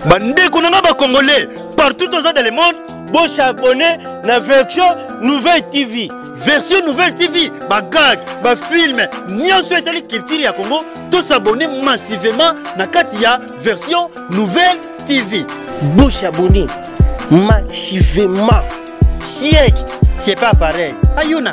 Bande konanga ba Congolais partout dans le monde. Bon s'abonner na version Nouvelle TV. Version Nouvelle TV, ba gag, ba film, nyonso etali culture ya Congo, tous s'abonner massivement na kati ya version Nouvelle TV. Bon s'abonner massivement. Siek, c'est pas pareil. Ayuna.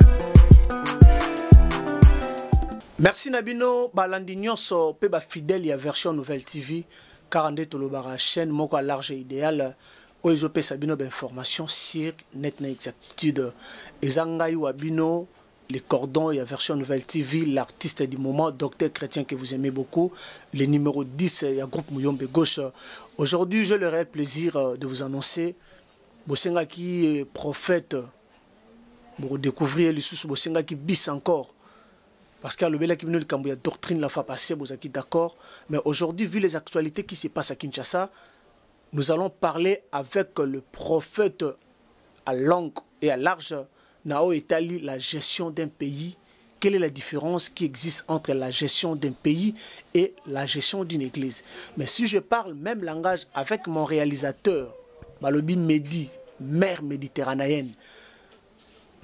Merci Nabino, balandi nyonso pe ba fidèle ya version Nouvelle TV. 42 tolobara chaîne moko à large et idéal oyo pe sabino ba information sur net na exactitude ezangai wabino les cordons et la version Nouvelle TV, l'artiste du moment, Docteur Chrétien que vous aimez beaucoup, le numéro 10 et groupe Mouyombe Gauche. Aujourd'hui, j'ai le réel plaisir de vous annoncer Bosenga qui est prophète pour découvrir les sous Bosenga qui bis encore. Parce qu'il y a le bel qui la doctrine la fois passée, vous êtes d'accord. Mais aujourd'hui, vu les actualités qui se passent à Kinshasa, nous allons parler avec le prophète à longue et à large, Nao Etali, la gestion d'un pays. Quelle est la différence qui existe entre la gestion d'un pays et la gestion d'une église? Mais si je parle même langage avec mon réalisateur, Malobi Mehdi, mère méditerranéenne,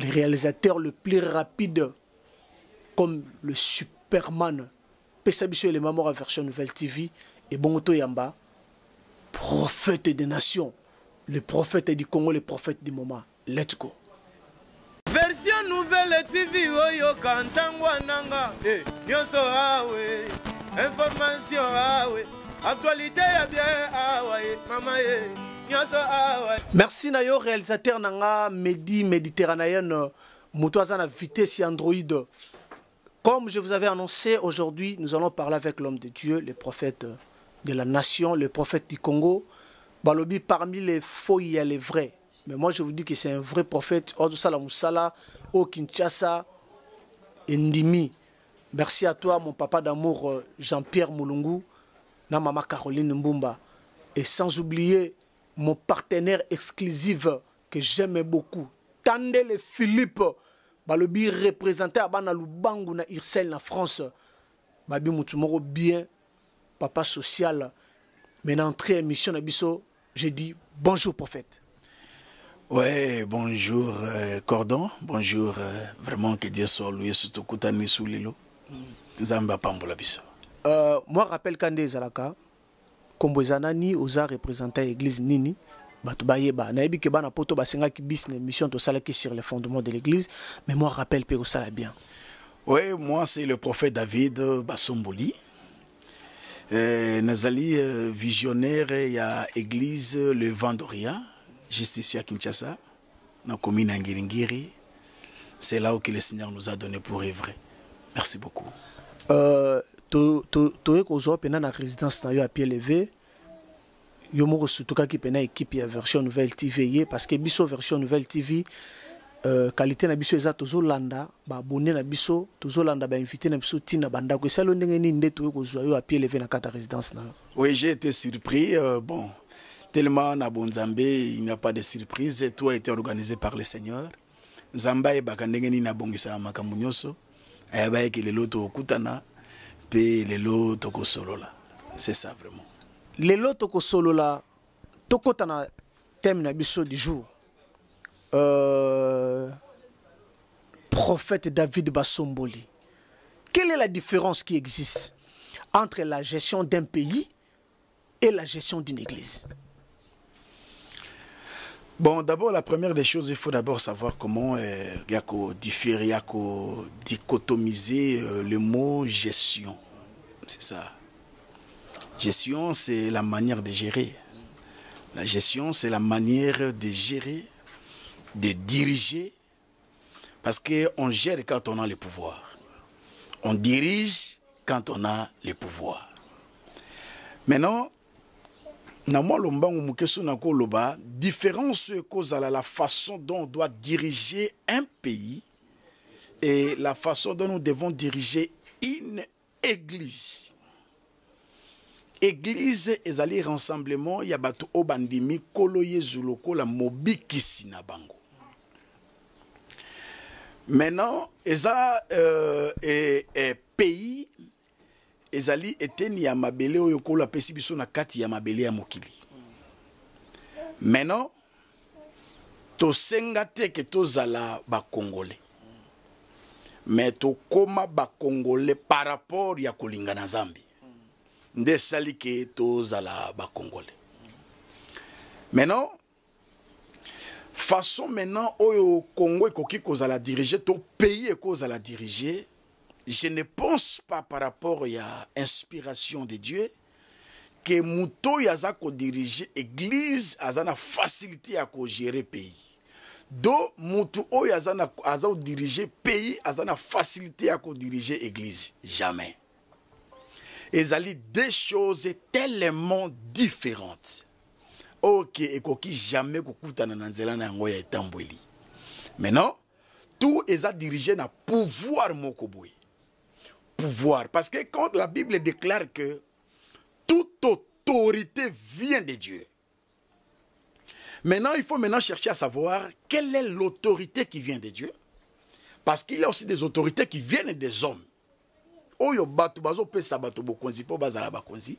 le réalisateur le plus rapide, comme le Superman, Pesabiso et les Mamors à version Nouvelle TV, et Bongoto Yamba, prophète des nations, le prophète du Congo, le prophète du moment. Let's go. Version Nouvelle TV, Oyo Kantangwa Nanga, Nyoso Awe, information Awe, actualité ya bien Awe, Mama Nyoso Awe. Merci Nayo, réalisateur Nanga, Mehdi méditerranéenne, Moutouazana vitesse Android. Comme je vous avais annoncé, aujourd'hui, nous allons parler avec l'homme de Dieu, le prophète de la nation, le prophète du Congo. Balobi, parmi les faux, il y a les vrais. Mais moi, je vous dis que c'est un vrai prophète. Odusala Moussala, au Kinshasa, Ndimi. Merci à toi, mon papa d'amour, Jean-Pierre Moulungu, na maman Caroline Mbumba. Et sans oublier mon partenaire exclusif que j'aime beaucoup, Tandele Philippe. Balobi représenté à Bana Lubangu na Irsel na France. Babi Moutumoro bien, papa social. Maintenant, entrée émission na biso, j'ai dit bonjour prophète. Ouais, bonjour Cordon, bonjour vraiment que Dieu soit loué surtout Koutani Soulilo. Zamba Pambola biso. Moi rappelle Kande Zalaka, Kombozanani osa représenté l'église Nini. Batubayeba naebi ke bana poto basenga ki business mission to sala ki sur les fondements de l'église, mais moi rappelle pe ça bien. Oui, moi c'est le prophète David Basomboli. Nazali visionnaire ya église le Vendoria, juste ici à Kinshasa, dans la commune Ngiringiri. C'est là où que le Seigneur nous a donné pour œuvrer. Merci beaucoup. To ko pena na résidence na yo à pied levé. Yo moko sutuka ki pena équipe ya version Nouvelle TV parce que biso version Nouvelle TV qualité na biso eza tozolanda ba abonné na biso tozolanda ba invité na biso tina banda ko salo ndenge ni nde to ko zwa yo à pied levé na kata résidence na. Oui, j'ai été surpris bon tellement na Bonzambe il n'y a pas de surprise, tout a été organisé par le Seigneur. Zamba e bakandenge ni na bongisa makambo nyoso ayaba ke lelo to kutana pe lelo to ko solola. C'est ça vraiment. Les lots toko solo la toko tana thème na biso du jour. Prophète David Basomboli. Quelle est la différence qui existe entre la gestion d'un pays et la gestion d'une église? Bon, d'abord, la première des choses, il faut d'abord savoir comment dichotomiser le mot gestion. C'est ça. Gestion, c'est la manière de gérer. La gestion, c'est la manière de gérer, de diriger. Parce qu'on gère quand on a le pouvoir. On dirige quand on a le pouvoir. Maintenant, différence cause à la façon dont on doit diriger un pays et la façon dont nous devons diriger une église. Église ezali rassemblement ya bato obandimi kolo yezuloko la mobikisi na bango. Maintenant eza pays ezali eteni ya mabele oyo kolo apesi biso na kati ya mabele ya mokili. Maintenant, to sengate que tozala ba Congolais. Mais to koma ba Congolais par rapport ya kolinga na Zambi. Nde sali ke tozala ba Congolais. Maintenant, façon maintenant au Congo ekoki kozala diriger to pays ekozala diriger, je ne pense pas par rapport à inspiration de Dieu que muto yaza ko diriger église azana facilité à ko gérer pays. Do mutu o yazana aza diriger pays azana facilité à ko diriger église, jamais. Ezali deux choses tellement différentes. Ok, ekoki jamais kokutana na nzela na yango ya etambweli. Maintenant, tout est dirigé na pouvoir mokoboy. Pouvoir. Parce que quand la Bible déclare que toute autorité vient de Dieu. Maintenant, il faut maintenant chercher à savoir quelle est l'autorité qui vient de Dieu. Parce qu'il y a aussi des autorités qui viennent des hommes. Oyo batu bazo pe sabato bokonzi po bazala bakonzi.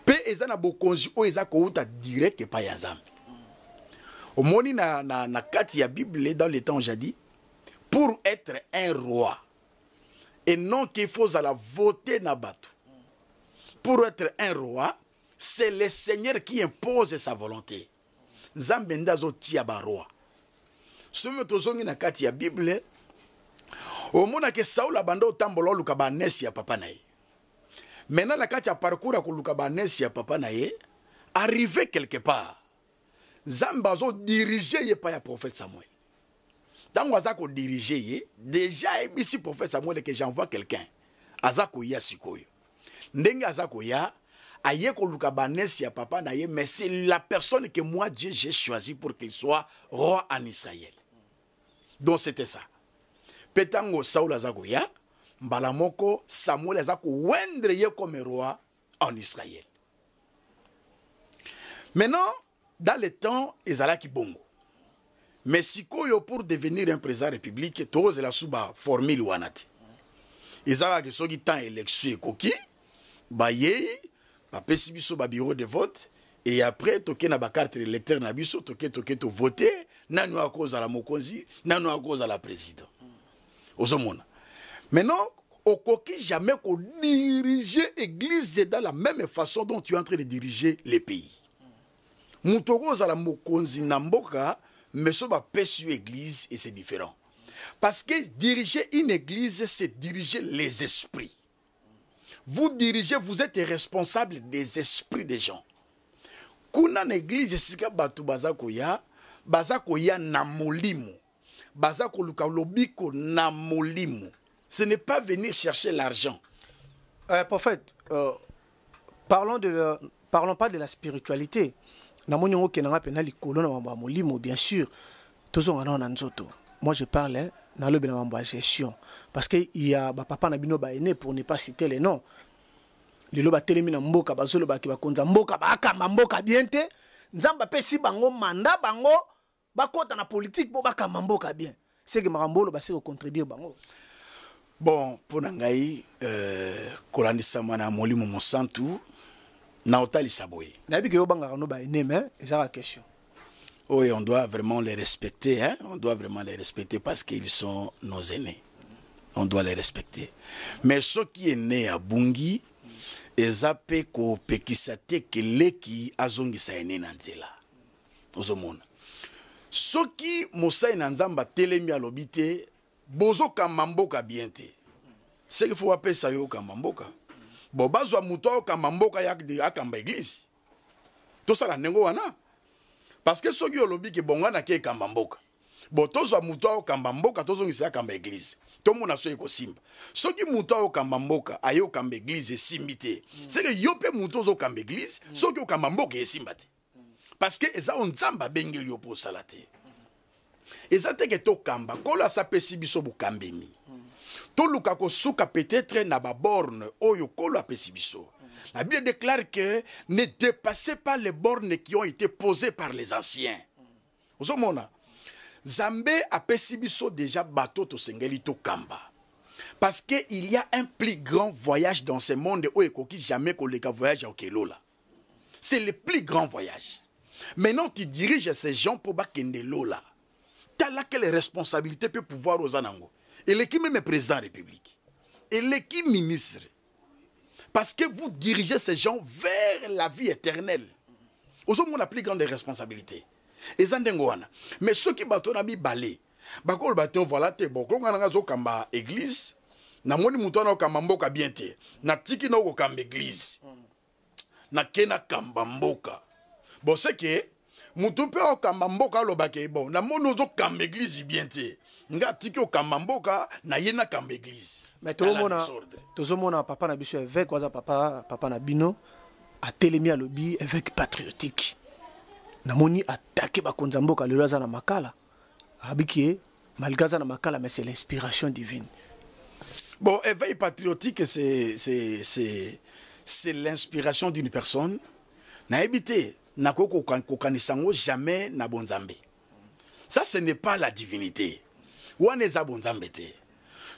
Pe ezana bokonzi o eza ko uta direct pa ya Nzambe. Omoni na kati ya Bible dans le temps jadi, pour être un roi et non qu'il faut à la voter na batu. Pour être un roi, c'est le Seigneur qui impose sa volonté. Nzambe ndazo tia ba roi. Somme tozongi na kati ya Bible, omona ke Saul abando tambola luka ba nesi ya papa na ye. Maintenant la kati ya parcours ko luka ba nesi ya papa na ye, arrivé quelque part. Zambazo diriger ye pa ya prophète Samuel. Tango azako diriger ye, déjà ebisi prophète Samuel que j'envoie quelqu'un. Azako ya sikoyo. Ndenge azako ya aye ko luka ba nesi ya papa na ye, mais c'est la personne que moi Dieu j'ai choisi pour qu'il soit roi en Israël. Donc c'était ça. Petango Saul azako ya, mbala moko Samuel azako wendre ye comme roi en Israël. Maintenant, dans le temps, ezalaki bongo. Mais si pour devenir un président républicain, tous la suba formule wanati. Ezalaki soki temps élection koki, ba yei, ba pesi biso ba bureau de vote et après toke na ba carte électeur na biso toke to voter, nanu a cause à la mokonzi, nanu a cause à la président. Ozomona. Maintenant, okoki jamais ko diriger église dans la même façon dont tu es en train de diriger les pays. Moutoko za la mokonzi na mboka, mais ça va pèse église et c'est différent. Parce que diriger une église, c'est diriger les esprits. Vous dirigez, vous êtes responsable des esprits des gens. Kuna na église sika batu bazakoya na molimo. Bazako luka lobiko na molimo. Ce n'est pas venir chercher l'argent. Prophète, parlons pas de la spiritualité. Moi bien sûr, moi je parle de gestion. Parce qu'il y a papa Nabino Baene pour ne pas citer les noms. Les loba telemina mboka bazolo ba kibakonza mboka ba akamba mboka bien te. Nzamba pesi bango manda bango bakota na politique bo bakamba mboka bien. C'est que marambolo ba se contredire bango. Bon, pour Nangaï, Kolandisa Mana Molimo Monsantu, Naotali Saboye. C'est la question. Oui, on doit vraiment les respecter, hein? On doit vraiment les respecter parce qu'ils sont nos aînés. On doit les respecter. Mais ce qui est né à Bungi, ezape ko pekisate keleki azongisa ene nanzela. Ozomona. Ce qui Moussa Nanzamba telemi alobite, bozo kamamboka biente. C'est qu'il faut appeler ça yo kamamboka. Bo bazwa muto kamamboka yak de akamba église. Tout ça la nengo wana. Parce que ceux qui ont lobby que bongana ke kamamboka. Bo tozwa muto kamamboka tozongisa akamba église. Tout le monde a soye ko simba. Ceux qui muto kamamboka ayo kamba église simbité. C'est que yo pe muto zo kamba église, ceux qui kamamboka e simbate. Parce que eza onzamba bengeli yo po salate. Eza teke to kamba kola sa pesi biso bu kambemi. To luka ko suka peut-être na ba borne oyo kola pesi biso. La Bible déclare que ne dépassez pas les bornes qui ont été posées par les anciens. Ozomona. Zambé a pesi biso déjà bateau to sengeli to kamba. Parce que il y a un plus grand voyage dans ce monde où ekoki jamais ko leka voyage au Kelola. C'est le plus grand voyage. Maintenant, tu diriges ces gens pour bakende là. Tu as là quelle responsabilité peut pouvoir aux anango. Et l'équipe même est président de la République. Et l'équipe ministre. Parce que vous dirigez ces gens vers la vie éternelle. Aux hommes, on a plus grande responsabilité. Et ça, mais ceux qui battent na mi balé, bakol baton voilà te bon. Quand on a zo kamba église, na moni mutana kamba mboka bien te. Na tiki na ko kamba église. Na kena kamba mboka. Bon c'est que mutu pe o kamba mboka lo bake bon. Na moni zo kamba église bien te. Nga tiki o kamba mboka na yena kamba église. Mais tout le monde a papa na biso avec quoi papa na bino a télémi à lobby avec patriotique. Namoni attaqué bakonzamboka le na makala. Abiki malgaza na makala mais c'est l'inspiration divine. Bon, éveil patriotique c'est l'inspiration d'une personne. Na ebité na koko kokanisango jamais na bonzambe. Ça ce n'est pas la divinité. Wana za bonzambe te.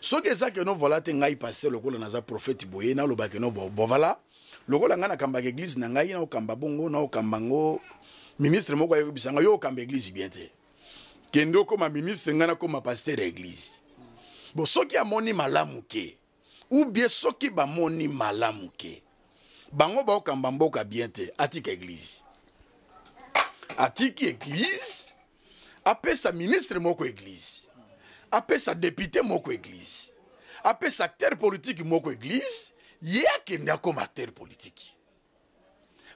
Ce que ça que nous voilà te ngai passer le kolo naza prophète boye na lo ba que no bon voilà. Le kolo ngana kamba église na ngai na okamba bongo na okambango ministre moko ayo bisanga yo okamba église bien te. Kendo comme ministre ngana comme pasteur église. Bon soki amoni malamu ke ou bien soki ba moni malamu ke. Bango ba okamba mboka bien te atiki église. Atiki église apé sa ministre moko église. Apé sa député moko église. Apé sa acteur politique moko église. Il y a quelqu'un comme acteur politique.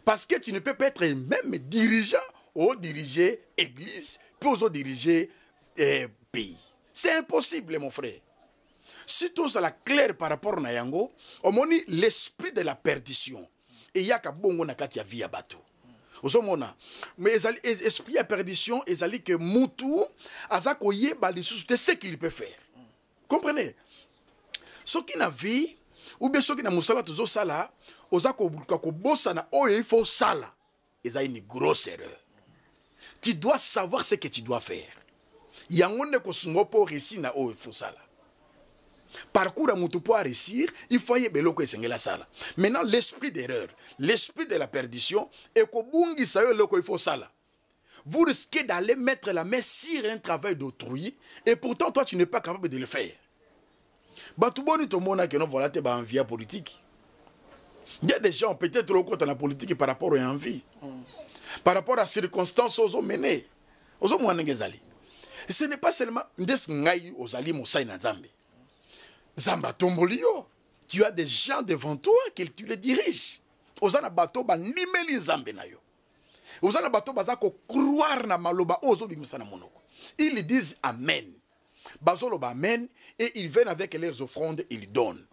Parce que tu ne peux pas être même dirigeant ou diriger église, puis aussi diriger pays. C'est impossible, mon frère. Si tout ça est clair par rapport à Nayango, on moni l'esprit de la perdition. Et il y a qu'à bongo na katia via bateau. Mais l'esprit de perdition, il y a que Moutou, Azako Yeba, c'est ce qu'il peut faire. Comprenez? Ce qui n'a vu, ou bien ceux qui n'a moussala toujours sala, Ozako bossa na oh il faut sala. Et ça une grosse erreur. Tu dois savoir ce que tu dois faire. Yangonde ko sungo pour réussir na oh il faut sala. Parcours à moutou pour réussir, il faut y beloko esengela sala. Maintenant l'esprit d'erreur, l'esprit de la perdition et ko bungi sayo loko il faut sala. Vous risquez d'aller mettre la main sur un travail d'autrui et pourtant toi tu n'es pas capable de le faire. Batuboni to mona que non voilà te ba envie politique. Il y a des gens peut-être au côté de la politique par rapport à envie. Par rapport à circonstances aux menées. Aux hommes ngezali. Ce n'est pas seulement ndes ngai ozali mosai na Nzambe. Zamba tombolio. Tu as des gens devant toi que tu les diriges. Ozana bato ba nimeli Nzambe na yo. Ozana bato bazako croire na maloba ozo bimisana monoko. Ils disent amen. Bazoloba amen et ils viennent avec leurs offrandes, ils donnent.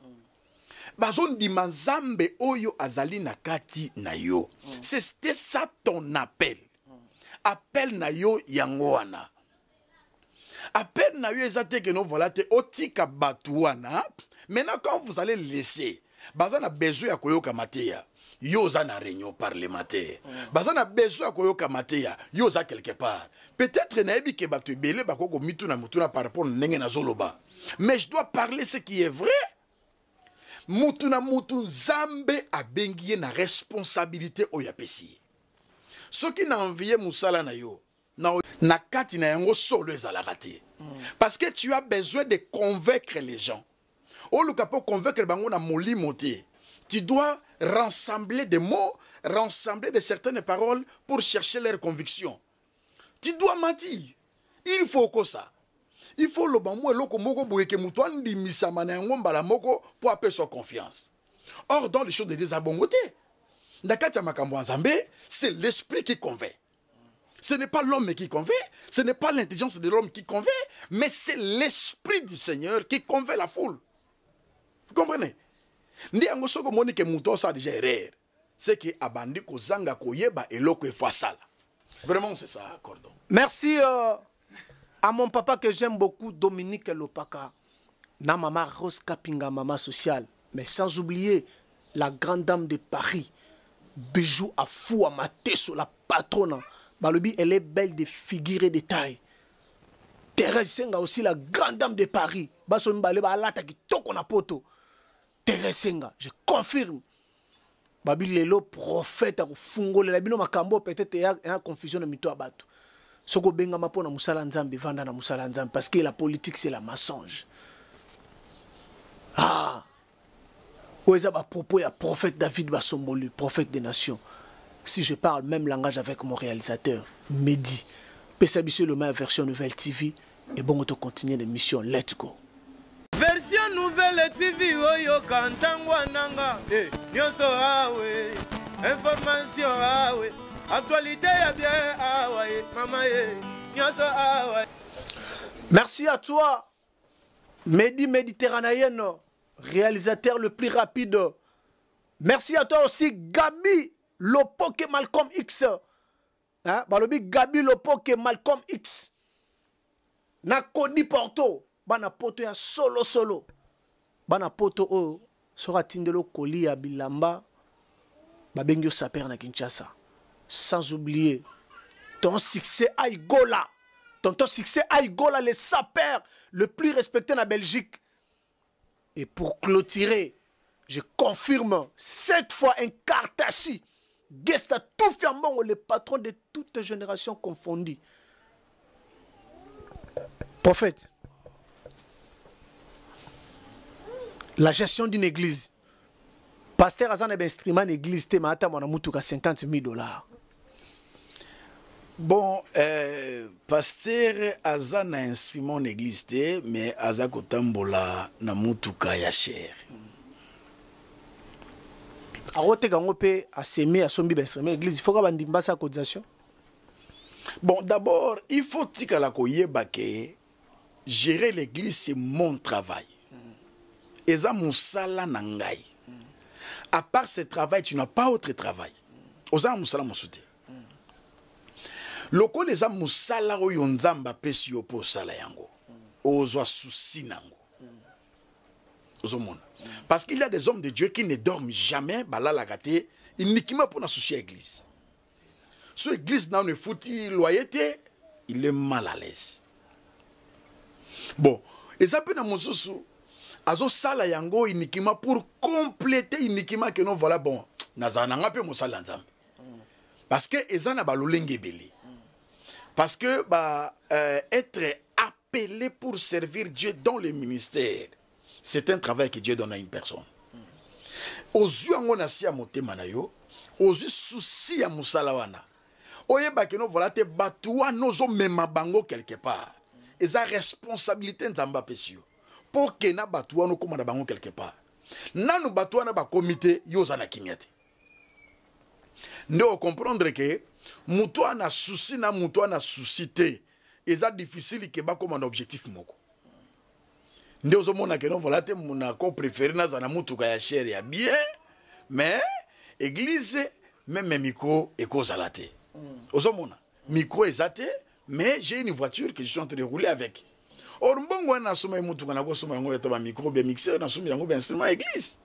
Bazon di manzambe oyo azali nakati na yo. C'était ça ton appel. Appel na yo yangoana. Appel na yo ezate que non voilà te otika batuana. Maintenant quand vous allez laisser, bazan a besoin ya koyoka mateya. Yo za na réunion parlementaire. Bazan a besoin ya koyoka mateya. Yo za quelque part. Peut-être na ebi ke batu belé bakoko mituna mutuna par rapport ndenge na zoloba. Mais je dois parler ce qui est vrai. Mutuna mutu Nzambe a bengiye na responsabilité oyapesi. Ce qui n'a envié musala na yo na kati na yango solo ezalaka te. Parce que tu as besoin de convaincre les gens. O luka po convaincre bango na molimo te. Tu dois rassembler des mots, rassembler de certaines paroles pour chercher leur conviction. Tu dois mentir. Il faut que ça. Il faut le bon mot loko moko boyeke mutuan di misamana ngombala moko pour appeler sa confiance. Or dans les choses de désabongoté, ndakati makambo Nzambe, c'est l'esprit qui convainc. Ce n'est pas l'homme qui convainc, ce n'est pas l'intelligence de l'homme qui convainc, mais c'est l'esprit du Seigneur qui convainc la foule. Vous comprenez? Ndi ango soko moni ke muto sa déjà erreur. C'est que abandi ko zanga ko yeba eloko efwa sala. Vraiment c'est ça, cordon. Merci à mon papa que j'aime beaucoup, Dominique Lopaka. Na maman Rose Kapinga, maman sociale. Mais sans oublier la grande dame de Paris. Bijou à fou à mater sur la patronne. Balobi, elle est belle de figure et de taille. Thérèse Senga aussi, la grande dame de Paris. Bason Baleba Alata qui toque on a poto. Thérèse Senga, je confirme. babi lelo prophète akofungolela bino makambo peut-être ya confusion na mito abato soko benga mapona musala nzambe vanda na musala nzambe parce que la politique c'est la mensonge. Ah oza ba propos ya prophète David Basombolu, prophète des nations. Si je parle même langage avec mon réalisateur Mehdi, pesa biso le même version nouvelle TV et bon on continue l'émission. Let's go. Version nouvelle TV oyo kantangwa nanga nyonso awe information awe actualité ya bien awe mama nyonso awe. Merci à toi Mehdi Méditerranéen, réalisateur le plus rapide. Merci à toi aussi Gabi Lopoke Malcolm X. Hein? Balobi Gabi Lopoke Malcolm X. Na Kodi Porto. Bana poto ya solo. Bana poto o sera tindelo koli ya bilamba. Babengyo saper na Kinshasa. Sans oublier ton succès Aïgola. Ton succès Aïgola, le saper le plus respecté en Belgique. Et pour clôturer, je confirme cette fois un Kartachi. Gesta tout fermement, le patron de toutes générations confondues. Prophète, la gestion d'une église. Pasteur Azan est instrument d'église, te mata mona mutuka $50,000. Bon, pasteur Azan a instrument d'église, mais Azan kotambola na mutuka ya cher. Bon, d'abord, il faut que gérer l'église, c'est mon travail. Et ça, mon sala nangai. À part ce travail, tu n'as pas autre travail. Oza mon sala mon soutien. Loko les am musala o yonzamba pesi yo po sala yango. Ozo souci nango. Ozomona. Parce qu'il y a des hommes de Dieu qui ne dorment jamais, bala la gâté, uniquement pour n'associer à l'église. Si l'église n'a pas foutu loyauté, il est mal à l'aise. Bon, et ça peut dans mon sous azo sala yango uniquement pour compléter uniquement que non voilà bon, nazana peu mon sala nzambe. Parce que ezana balolenge belé. Parce que être appelé pour servir Dieu dans le ministère, c'est un travail que Dieu donne à une personne. Aux yeux on a si à monter manayo, aux yeux souci à musalawana. Oye bakeno voilà te batoua nozo mema bango quelque part. Et sa responsabilité nzamba pesio. Pour que na batoua no komanda bango quelque part. Nanu batoua na ba comité yoza na kimiate. Nous comprendre que mutoa na souci na mutoa na soucité. Et ça difficile que ba comme un objectif moko. Nde ozomona ke non voilà te munako préféré na za na mutuka ya cher ya bien mais église même micro et cause à la té. Ozomona micro ezate mais j'ai une voiture que je suis en train de rouler avec. Or mbongo na soma mutuka na ko soma ngo eta ba micro bien mixeur na soma ngo bien instrument église.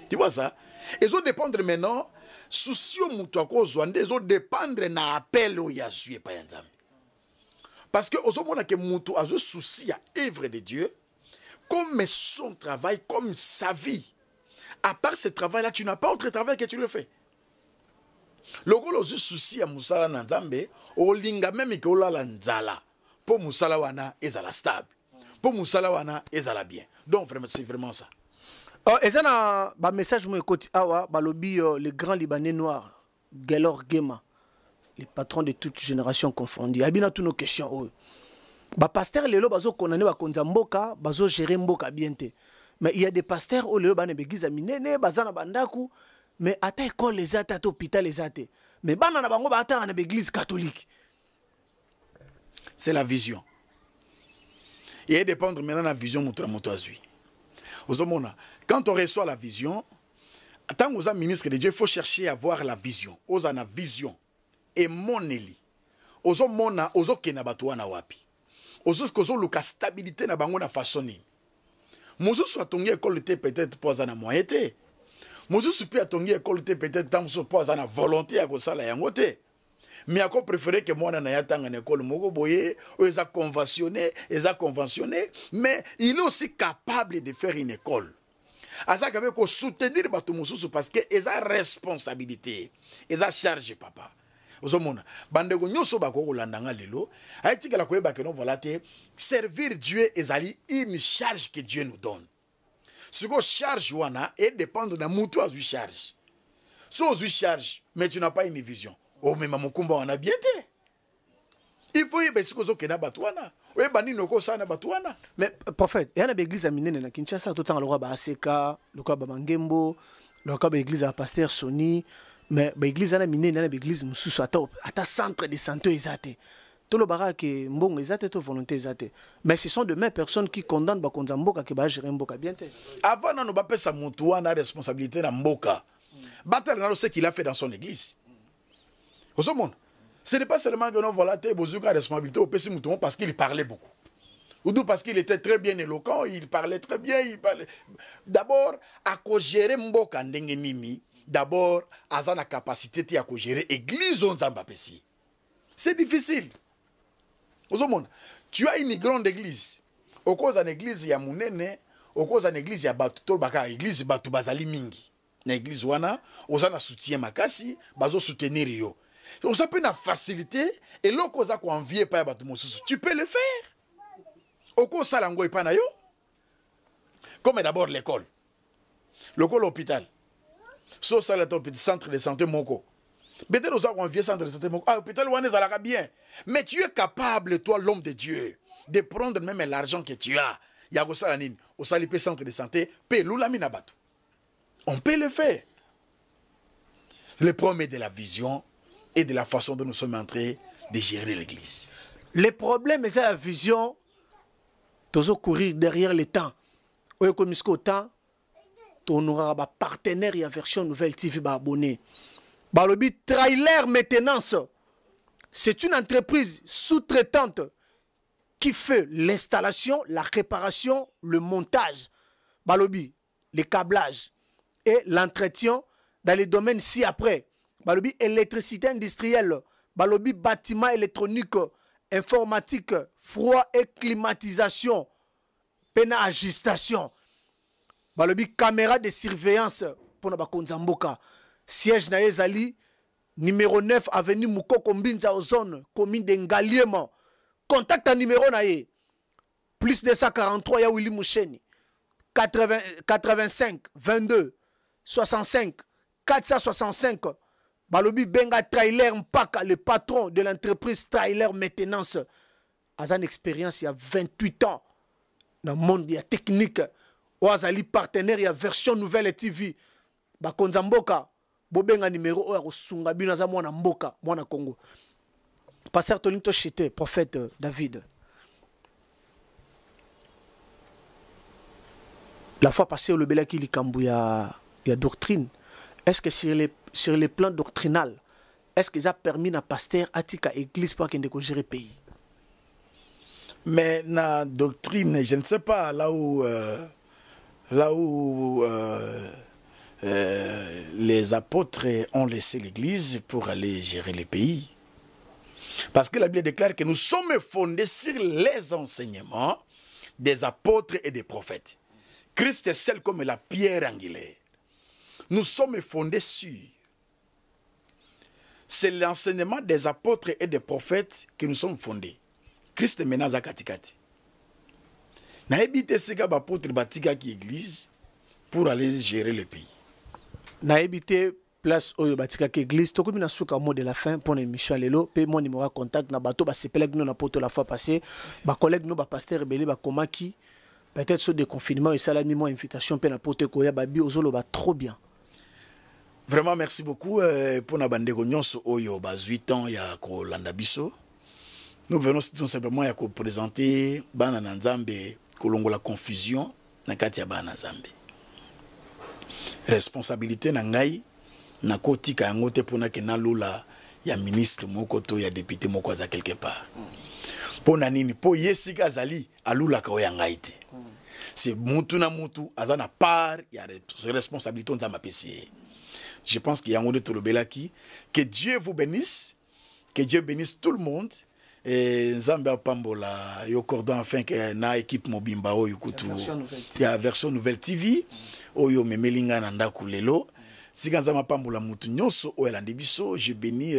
Tu vois ça? Et ça dépendre maintenant souci au mutuka ko zwande zo dépendre na appel o ya sué pa nzambe. Parce que ozomona ke mutu azo souci à œuvre de Dieu. Comme son travail, comme sa vie. À part ce travail-là, tu n'as pas autre travail que tu le fais. Le gros souci à Moussala Nanzambe, au linga même que la nzala. Pour Moussala wana, ezala stable. Pour Moussala wana, ezala bien. Donc vraiment, c'est vraiment ça. Et ça, un message moi écoute awa, balobi le grand Libanais noir, Gelor Gema, le patron de toute génération confondue. Abina toutes nos questions. Ba pasteur lelo bazo konane ba konza mboka bazo gérer mboka bien te. Mais il y a des pasteurs au lelo ba ne begiza minene bazana bandaku mais ata école les ata hôpital les ate. Mais bana na bango ba ata na église catholique. C'est la vision. Et dépendre maintenant de la vision mutra mutazui. Ozomona, quand on reçoit la vision, tant aux ministres de Dieu, il faut chercher à voir la vision. Ozana vision et moneli. Ozomona ozokena batuana wapi. Osus kozo luka stabilité na bango na façonné. Mosu soit tongi école te peut-être pas na moyété. Mosu supi a tongi école te peut-être tant so pas na volonté à kosala yango te. Mais ako préféré que moi na yatanga na école moko boye, eza conventionné, mais il est aussi capable de faire une école. aza quand même ko soutenir bato mosusu parce que eza responsabilité eza charge papa ozomona bandeko nyonso bako kolandanga lelo aitikala koyeba que non voilà te servir Dieu ezali une charge que Dieu nous donne. Ce que charge wana et dépendre de mutu azui charge. So azui charge mais tu n'as pas une vision. Oh mais mamukumba wana bien te. Il faut yeba siko zo kena batwana. Oui, mais prophète, il y a une église à Minene na Kinshasa, tout le temps le roi Baseka, le roi Bamangembo, le roi l'église à pasteur Sony, mais l'église à Minene, il y a une église mususu ata centre de santé ezate. Tout le barak est bon ezate to volonté ezate. Mais ce sont de mêmes personnes qui condamnent bakonza mboka ke ba gérer mboka bien te. Avant non ba pesa mutu wana responsabilité na mboka. Batel na ce qu'il a fait dans son église. Au monde. Ce n'est pas seulement que non voilà te bozuka responsabilité au PC Mouton parce qu'il parlait beaucoup. Ou parce qu'il était très bien éloquent, il parlait très bien, il parlait. D'abord, à gérer mboka ndenge nini, d'abord, azana capacité à gérer église on zamba pesi. C'est difficile. Au monde, tu as une grande église. Au cause d'une église ya munene, au cause d'une église ya batu tolbaka église batu bazali mingi. Na église wana, ozana soutien makasi, bazo soutenir yo. On s'appelle la facilité et l'autre cause qu'on envie pas tu peux le faire. Au cause ça l'angoisse pas nayo. Comme d'abord l'école, l'hôpital. So ça le centre de santé moko. Peut-être aux qu'on vient centre de santé moko. Ah l'hôpital on est bien. Mais tu es capable toi l'homme de Dieu de prendre même l'argent que tu as. Il y a ça la nine. Au salipé centre de santé, paye l'oulamina batu. On peut le faire. Le premier de la vision et de la façon dont nous sommes en train de gérer l'église. Les problèmes, c'est la vision. Toujours courir derrière le temps. Ou comme il temps, on aura un partenaire et la version nouvelle TV abonné. Balobi trailer maintenance. C'est une entreprise sous-traitante qui fait l'installation, la réparation, le montage. Balobi, le câblage et l'entretien dans les domaines ci-après. Balobi électricité industrielle, balobi bâtiment électronique, informatique, froid et climatisation, pena ajustation. Balobi caméra de surveillance pour na bakonzamboka. Siège na ezali numéro 9 avenue Mukoko Mbinza Ozone, commune de Ngaliema. Contact à numéro na ye. Plus 243 ya Willy Moucheni. 85 22 65 465. Balobi Benga Trailer Mpaka, le patron de l'entreprise Trailer Maintenance. A une expérience il y a 28 ans dans le monde de la technique. Oazali partenaire, il y a version nouvelle TV. Bakonza Mboka, Bobenga numéro oya kosunga bino za mwana Mboka, mwana Congo. Pasteur Tolinto Chité, prophète David. La fois passée, le Belaki Likambu, il y a doctrine. Est-ce que sur les plans doctrinal, est-ce que ça a permis à pasteur Atika église pour qu'il ait gérer le pays? Mais la doctrine, je ne sais pas, là où les apôtres ont laissé l'église pour aller gérer le pays. Parce que la Bible déclare que nous sommes fondés sur les enseignements des apôtres et des prophètes. Christ est seul comme la pierre angulaire. Nous sommes fondés sur. C'est l'enseignement des apôtres et des prophètes que nous sommes fondés. Christ est maintenant à Katikati. Na ebité sika apôtre batika qui église pour aller gérer le pays. Na ebité place oyo batika qui église to komi na suka mot de la fin pour l'émission lelo pe mon numéro contact na bato ba sepelek nous na poto la fois passée ba collègue nous ba pasteur belé ba komaki peut-être sur des confinements et ça la mis moi invitation pe na poto ko ya babi ozolo ba trop bien. Vraiment merci beaucoup pour na bandeko nyonso oyo ba 8 ans ya ko landa biso. Nous venons tout simplement à présenter bana nzambe kolongo la confusion na kati ya bana nzambe. Responsabilité na ngai na kotika yango te pona ke na lula ya ministre moko to ya député moko za quelque part. Pona nini po yesika zali alula ka ya ngai te. C'est mutu na mutu azana part ya responsabilité nzamba pesi. Je pense qu'il y a un de Tolobelaki. Que Dieu vous bénisse. Que Dieu bénisse tout le monde. Nzambe pambola yo cordon afin que na équipe mobimba oyo kutu ya version nouvelle TV oyo memelinga na ndaku lelo sika nzama pambola mutu nyonso oyo elande biso. Je bénis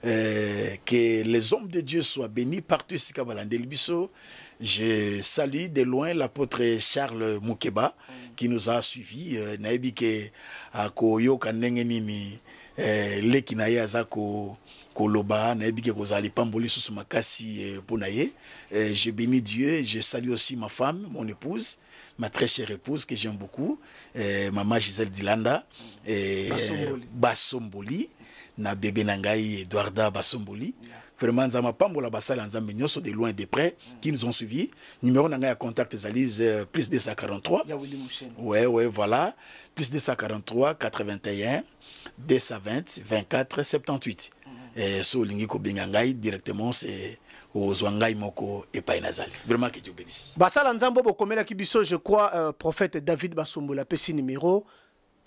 que les hommes de Dieu soient bénis partout sika balande biso. Je salue de loin l'apôtre Charles Moukeba qui nous a suivis. Naebi ke akoyo kanenge nini leki na ye azako koloba naebi ke kozali pamboli susu makasi ponaye. Je bénis Dieu, je salue aussi ma femme, mon épouse, ma très chère épouse que j'aime beaucoup, maman Gisèle Dilanda Basomboli na bébé nangai Eduarda Basomboli. Vraiment, nous avons pambola basala nzambe nyonso de loin et de près qui nous ont suivis. Numéro nangai à contact Zaliz plus 243. Ouais, voilà. Plus 243 81 220 24 78. So lingi ko bengangai directement c'est aux Zwangai Moko et Painazali. Vraiment que Dieu bénisse. Basala nzambo bokomela kibiso, je crois prophète David Basombola pesi numéro.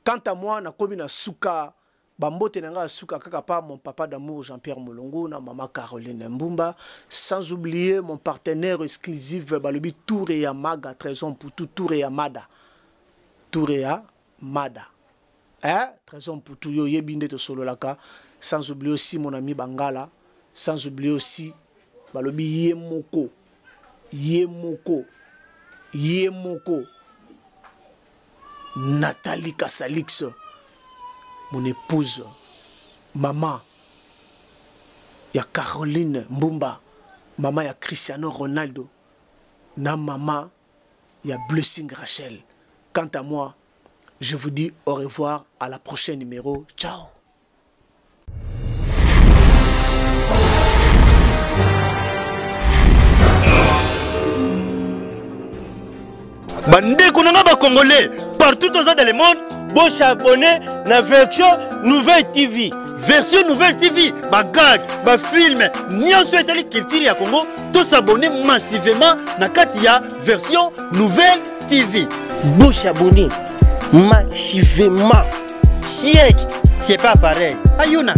Quant à moi na komi na suka Bambote nanga suka kaka pa mon papa d'amour Jean-Pierre Molongo na maman Caroline Mbumba, sans oublier mon partenaire exclusif balobi Touré Yamaga Trésor pour tout Touré Yamada. Touré Yamada. Trésor pour tout yo yebinde to solo laka, sans oublier aussi mon ami Bangala, sans oublier aussi balobi Yemoko Nathalie Kassalix, mon épouse, maman, il y a Caroline Mbumba, maman, il y a Cristiano Ronaldo, na maman, il y a Blessing Rachel. Quant à moi, je vous dis au revoir, à la prochaine numéro. Ciao. Bandeko nanga ba Congolais partout dans le monde, Bon s'abonner na version nouvelle TV. version nouvelle TV, ba gag, ba film, nyonso etali culture ya Congo, to s'abonner massivement na kati ya version nouvelle TV. Bon s'abonner massivement. Siècle, c'est pas pareil. Ayuna.